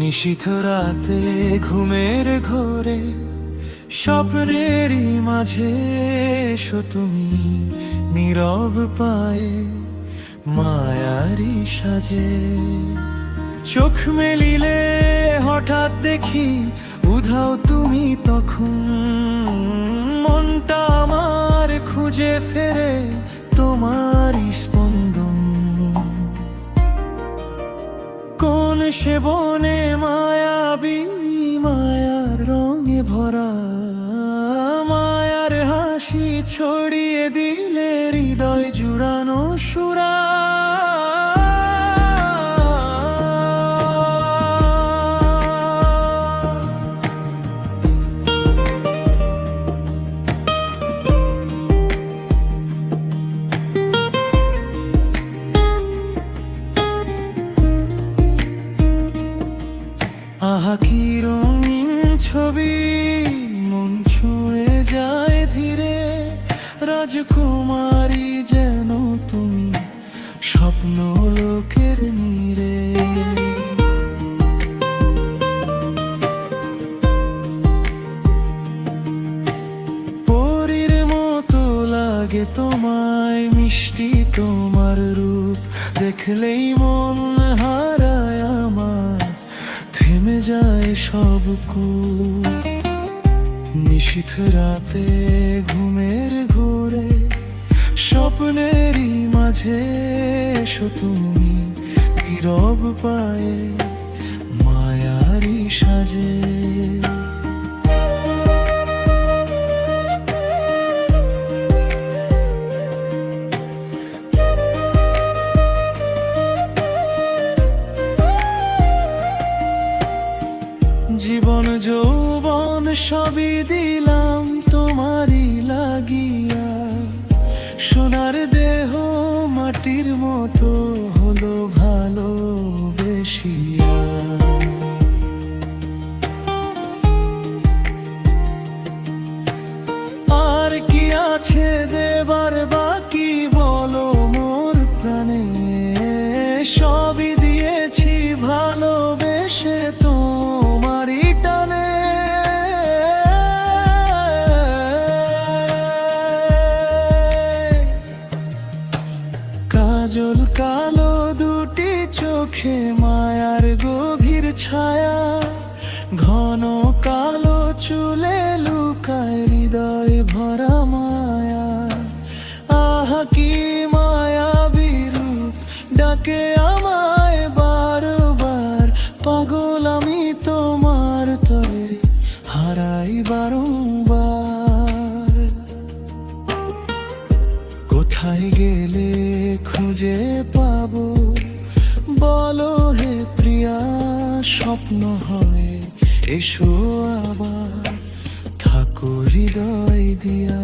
নিশীথ রাতে ঘুমের ঘোরে স্বপ্নেরই মাঝে এসো তুমি, নীরব পায়ে মায়ারি সাজে। চোখ মেলিলে হঠাৎ দেখি উধাও তুমি তখন, মনটা আমার খুঁজে ফেরে তোমারই স্পন্দন। কোন সে বনে মায়াবী, মায়ার রঙে ভরা, মায়ার হাসি ছড়িয়ে দিলে হৃদয় জুড়ানো সুরা। আহা কি রঙিন ছবি, মন ছুঁয়ে যায় ধীরে। রাজকুমারী যেন তুমি, স্বপ্ন লোকের নীড়ে। পরীর মতো লাগে তোমায়, মিষ্টি তোমার রূপ দেখলেই মন হারায় আমার, থেমে যায় সব কূপ। নিশীথ রাতে ঘুমের ঘোরে স্বপ্নেরই মাঝে এসো তুমি, নীরব পায়ে মায়ারি সাজে। জীবন যৌবন সবই দিলাম তোমারই লাগিয়া, সোনার দেহ মাটির মতো হলো ভালোবেসিয়া। আর কি আছে দেবার বাকি বলো মোর প্রাণে, সবই দিয়েছি ভালোবেসে তোমারই টানে। কাজল কালো দুটি চোখে মায়ার গভীর ছায়া, ঘন কালো চুলে লুকায় হৃদয় ভরা মায়া। আহা কি মায়াবী রূপ ডাকে আমায় বারবার, পাগল আমি তোমার তরে হারাই বারংবার। কোথায় গেলে খুঁজে পাবো বলো হে প্রিয়া, স্বপ্ন হয় এসো আবার, থাকো হৃদয় দিয়া।